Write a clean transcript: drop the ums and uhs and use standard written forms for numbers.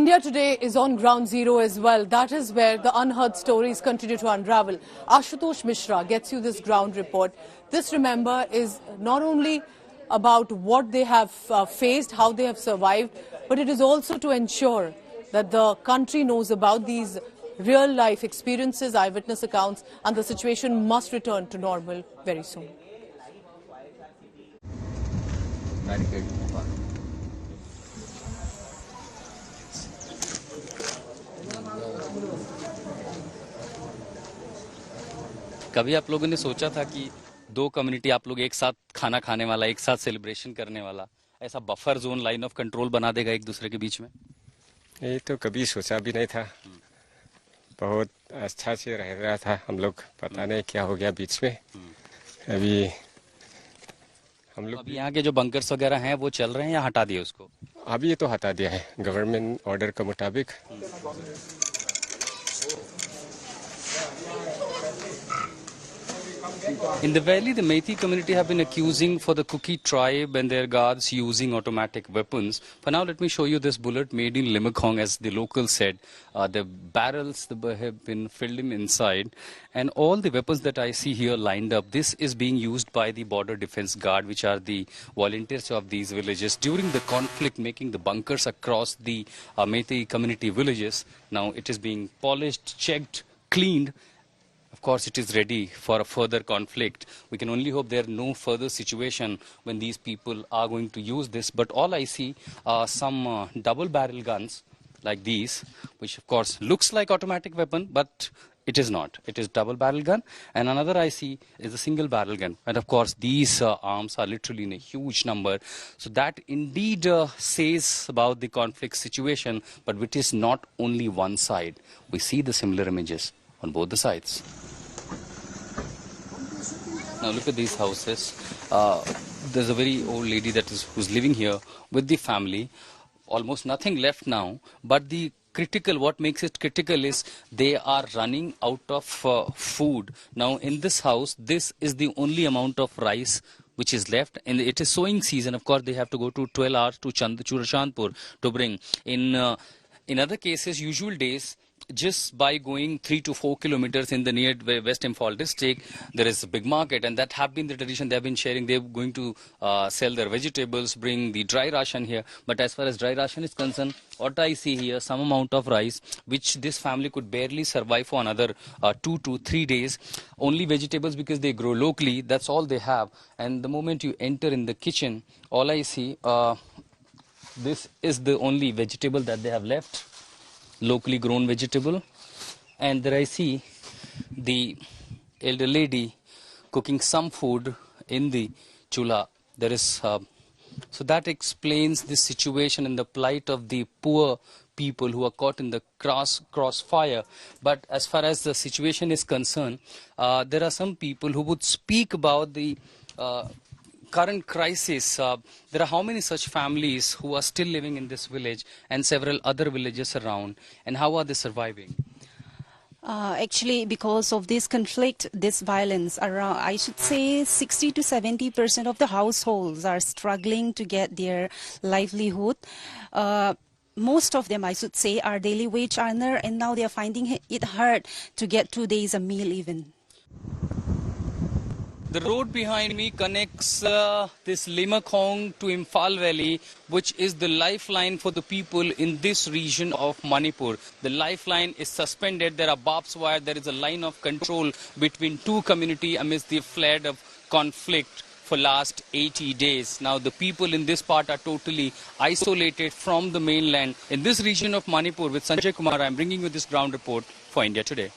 India Today is on ground zero as well. That is where the unheard stories continue to unravel. Ashutosh Mishra gets you this ground report. This, remember, is not only about what they have faced, how they have survived, but it is also to ensure that the country knows about these real-life experiences, eyewitness accounts, and the situation must return to normal very soon. कभी आप लोगों ने सोचा था कि दो community आप लोग एक साथ खाना खाने वाला, एक साथ सेलिब्रेशन करने वाला, ऐसा buffer zone, line of control बना देगा एक दूसरे के बीच में? ये तो कभी सोचा भी नहीं था। बहुत अच्छा से रह रहा था हम लोग, पता नहीं क्या हो गया बीच में। अभी हम लोग अभी यहाँ के जो बंकर्स वगैरह हैं वो चल रहे हैं या हटा दिए उसको? अभी ये तो हटा दिया है गवर्नमेंट ऑर्डर के मुताबिक। In the valley, the Meitei community have been accusing for the Kuki tribe and their guards using automatic weapons. For now, let me show you this bullet made in Limekong, as the locals said. The barrels have been filled in inside, and all the weapons that I see here lined up, this is being used by the border defense guard, which are the volunteers of these villages during the conflict, making the bunkers across the Meitei community villages. Now it is being polished, checked, cleaned. Of course, it is ready for a further conflict. We can only hope there are no further situation when these people are going to use this. But all I see are some double barrel guns like these, which of course looks like automatic weapon, but it is not. It is double barrel gun. And another I see is a single barrel gun. And of course, these arms are literally in a huge number. So that indeed says about the conflict situation, but it is not only one side. We see the similar images on both the sides. Now look at these houses. There's a very old lady who's living here with the family. Almost nothing left now. But the critical, what makes it critical is they are running out of food. Now in this house, this is the only amount of rice which is left, and it is sowing season. Of course, they have to go to 12 hours to Churachandpur to bring. In other cases, usual days, just by going 3 to 4 kilometers in the near West Imphal district, there is a big market, and that have been the tradition. They have been sharing. They're going to sell their vegetables, bring the dry ration here. But as far as dry ration is concerned, what I see here, some amount of rice, which this family could barely survive for another 2 to 3 days. Only vegetables, because they grow locally. That's all they have. And the moment you enter in the kitchen, all I see, this is the only vegetable that they have left. Locally grown vegetable, and there I see the elder lady cooking some food in the chula. There is so that explains the situation and the plight of the poor people who are caught in the crossfire. But as far as the situation is concerned, there are some people who would speak about the current crisis. There are how many such families who are still living in this village and several other villages around, and how are they surviving? Actually, because of this conflict, this violence, around, I should say 60 to 70% of the households are struggling to get their livelihood. Most of them, I should say, are daily wage earner, and now they are finding it hard to get 2 days a meal even. The road behind me connects this Limekong to Imphal Valley, which is the lifeline for the people in this region of Manipur. The lifeline is suspended. There are barbed wire. There is a line of control between two communities amidst the flood of conflict for last 80 days. Now the people in this part are totally isolated from the mainland. In this region of Manipur, with Sanjay Kumar, I am bringing you this ground report for India Today.